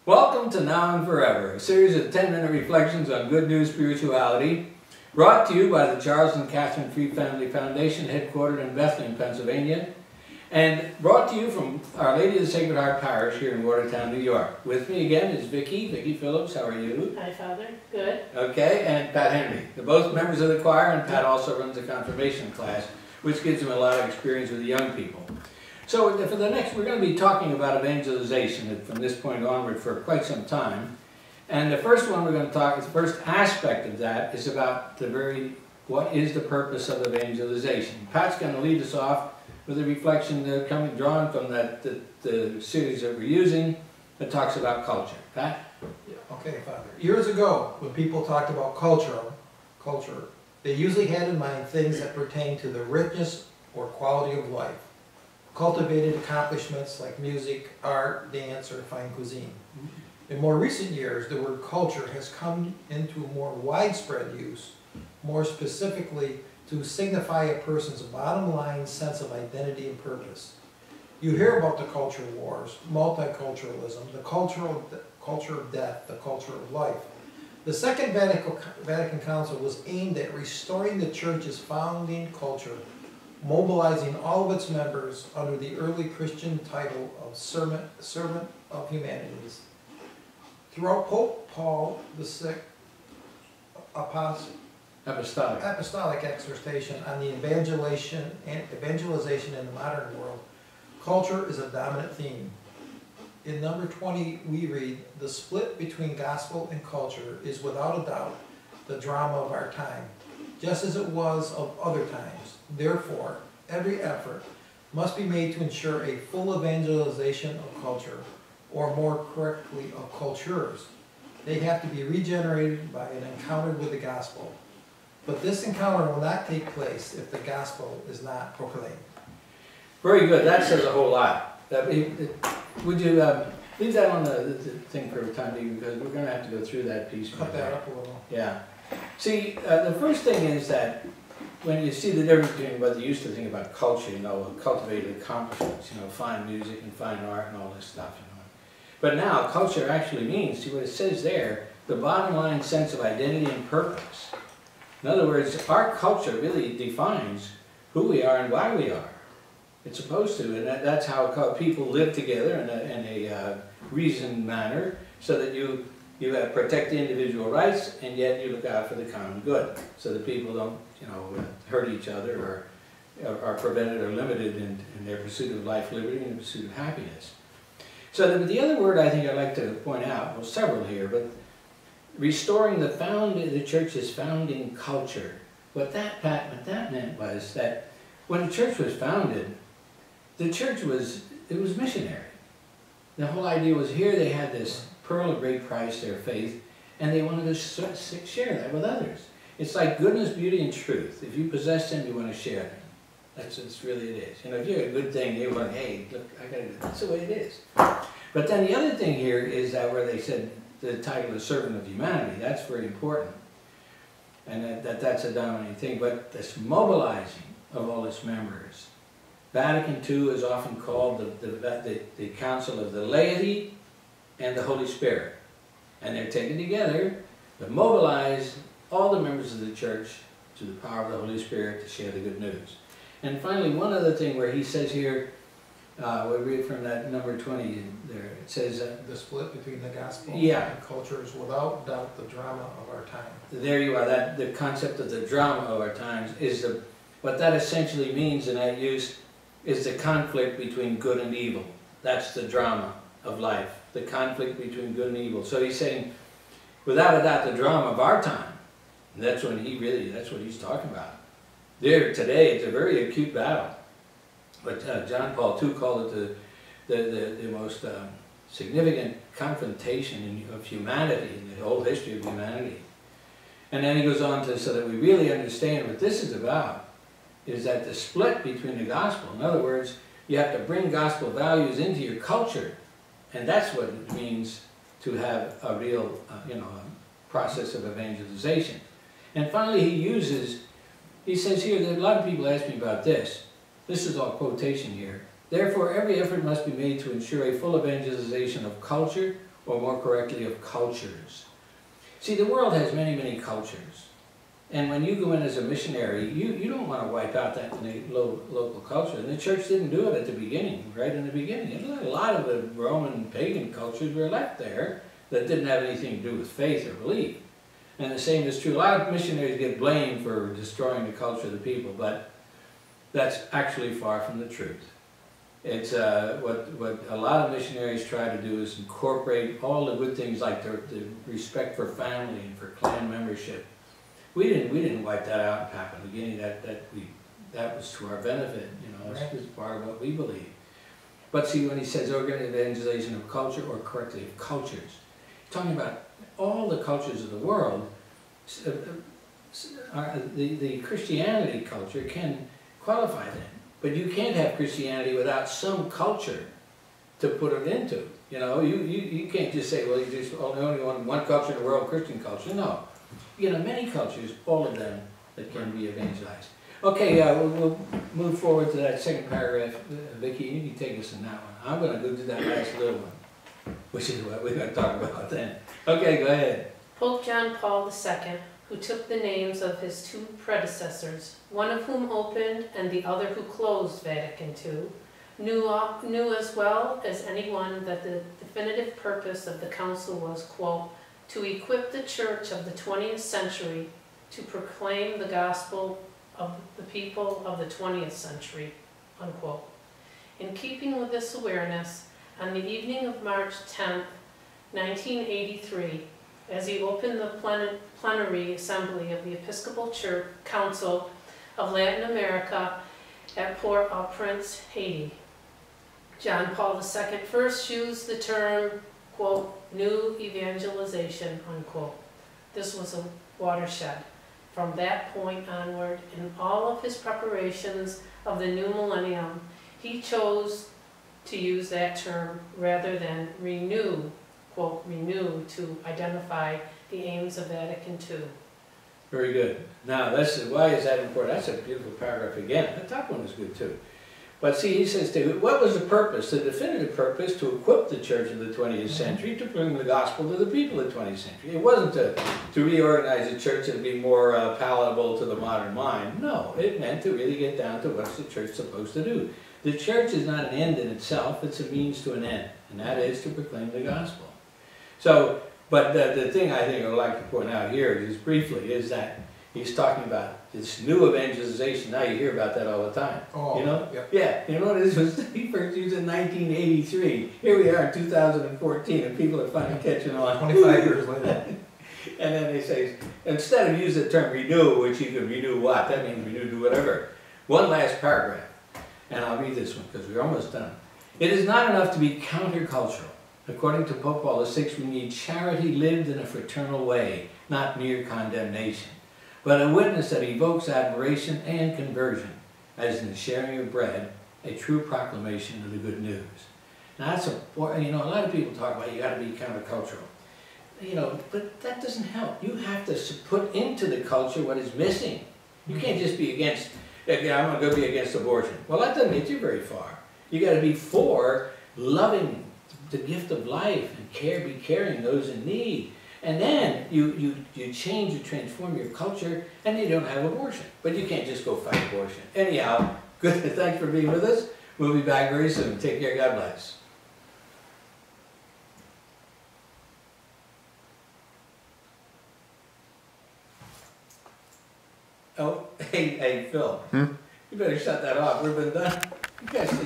Welcome to Now and Forever, a series of 10-minute reflections on good news spirituality, brought to you by the Charles and Catherine Free Family Foundation, headquartered in Bethlehem, Pennsylvania, and brought to you from Our Lady of the Sacred Heart Parish here in Watertown, New York. With me again is Vicki Phillips. How are you? Hi, Father. Good. Okay, and Pat Henry. They're both members of the choir, and Pat also runs a confirmation class, which gives him a lot of experience with the young people. So for the next, we're going to be talking about evangelization from this point onward for quite some time. And the first one we're going to talk, the first aspect of that is about what is the purpose of evangelization. Pat's going to lead us off with a reflection drawn from the series that we're using that talks about culture. Pat? Yeah, okay, Father. Years ago, when people talked about culture, they usually had in mind things that pertain to the richness or quality of life. Cultivated accomplishments like music, art, dance, or fine cuisine. In more recent years, the word culture has come into more widespread use, more specifically to signify a person's bottom line sense of identity and purpose. You hear about the culture wars, multiculturalism, the culture of death, the culture of life. The Second Vatican Council was aimed at restoring the Church's founding culture, mobilizing all of its members under the early Christian title of Servant of Humanities. Throughout Pope Paul VI apostolic exhortation on the evangelization in the modern world, culture is a dominant theme. In number 20 we read, "The split between gospel and culture is without a doubt the drama of our time, just as it was of other times. Therefore, every effort must be made to ensure a full evangelization of culture, or more correctly, of cultures. They have to be regenerated by an encounter with the gospel. But this encounter will not take place if the gospel is not proclaimed." Very good. That says a whole lot. Would you leave that on the thing for a time being, because we're going to have to go through that piece. Cut that up a little. Yeah. See, the first thing is that when you see the difference between what they used to think about culture, cultivated accomplishments, fine music and fine art and all this stuff, But now, culture actually means, see what it says there, the bottom line sense of identity and purpose. In other words, our culture really defines who we are and why we are. It's supposed to, and that's how people live together in a reasoned manner, so that you protect the individual rights, and yet you look out for the common good, so that people don't, hurt each other or are prevented or limited in their pursuit of life, liberty, and the pursuit of happiness. So the other word I think I'd like to point out, well, several here, but restoring the Church's founding culture. What that meant was that when the Church was founded, the Church was missionary. The whole idea was here they had this pearl of great price, their faith, and they wanted to share that with others. It's like goodness, beauty, and truth. If you possess them, you want to share them. That's really it is. If you're a good thing, you want, hey, look, I got it. That's the way it is. But then the other thing here is that where they said the title is Servant of Humanity, that's very important. And that's a dominating thing. But this mobilizing of all its members. Vatican II is often called the Council of the Laity and the Holy Spirit. And they're taken together to mobilize all the members of the Church to the power of the Holy Spirit to share the good news. And finally, one other thing where he says here, we read from that number 20 there, it says... the split between the gospel and culture is without doubt the drama of our time. There you are. The concept of the drama of our times is what that essentially means in that use is the conflict between good and evil. That's the drama of life, the conflict between good and evil. So he's saying, without a doubt, the drama of our time. And that's what he's talking about. There, today, it's a very acute battle. But John Paul II called it the most significant confrontation of humanity in the whole history of humanity. And then he goes on to, so that we really understand what this is about, is that the split between the gospel, in other words, you have to bring gospel values into your culture, and that's what it means to have a real, process of evangelization. And finally, he says here, that a lot of people ask me about this. This is all quotation here. Therefore, every effort must be made to ensure a full evangelization of culture, or more correctly, of cultures. See, the world has many, many cultures. And when you go in as a missionary, you don't want to wipe out that local culture. And the church didn't do it at the beginning, right in the beginning. A lot of the Roman pagan cultures were left there that didn't have anything to do with faith or belief. And the same is true. A lot of missionaries get blamed for destroying the culture of the people, but that's actually far from the truth. It's what a lot of missionaries try to do is incorporate all the good things like the respect for family and for clan membership. We didn't wipe that out in Papua New Guinea. That was to our benefit, you know. It's just part of what we believe. But see, when he says organic evangelization of culture, or correctly of cultures, he's talking about all the cultures of the world. The Christianity culture can qualify that. But you can't have Christianity without some culture to put it into. You know, you can't just say, well, you just only want one culture in the world, Christian culture. No. You know, many cultures, all of them, that can be evangelized. Okay, we'll move forward to that second paragraph. Vicki, you can take us in that one. I'm going to go to that last little one, which is what we're going to talk about then. Okay, go ahead. Pope John Paul II, who took the names of his two predecessors, one of whom opened and the other who closed Vatican II, knew as well as anyone that the definitive purpose of the council was, quote, to equip the church of the 20th century to proclaim the gospel of the people of the 20th century, unquote. In keeping with this awareness, on the evening of March 10, 1983, as he opened the plenary assembly of the Episcopal Church Council of Latin America at Port-au-Prince, Haiti, John Paul II first used the term, quote, new evangelization, unquote. This was a watershed. From that point onward, in all of his preparations of the new millennium, he chose to use that term rather than renew, quote, renew, to identify the aims of Vatican II. Very good. Now, why is that important? That's a beautiful paragraph again. The top one is good too. But see, he says, what was the purpose, the definitive purpose, to equip the church of the 20th century to bring the gospel to the people of the 20th century? It wasn't to reorganize the church and be more palatable to the modern mind. No, it meant to really get down to what's the church supposed to do. The church is not an end in itself, it's a means to an end, and that is to proclaim the gospel. So, but the thing I think I would like to point out here, just briefly, is that he's talking about this new evangelization. Now you hear about that all the time. Oh, you know? Yep. Yeah, you know what this was? He first used in 1983. Here we are in 2014 and people are finally catching on. 25 years later. And then they say, instead of using the term renew, which you can renew what? That means renew, do whatever. One last paragraph, and I'll read this one because we're almost done. It is not enough to be countercultural. According to Pope Paul VI, we need charity lived in a fraternal way, not mere condemnation, but a witness that evokes admiration and conversion, as in the sharing of bread, a true proclamation of the good news. Now that's a lot of people talk about you got to be countercultural, but that doesn't help. You have to put into the culture what is missing. You can't just be against, I'm going to go be against abortion. Well, that doesn't get you very far. You got to be for loving the gift of life and be caring those in need. And then you change, you transform your culture, and you don't have abortion. But you can't just go fight abortion. Anyhow, good. Thanks for being with us. We'll be back very soon. Take care. God bless. Oh, hey, Phil. You better shut that off. We've been done. You guys see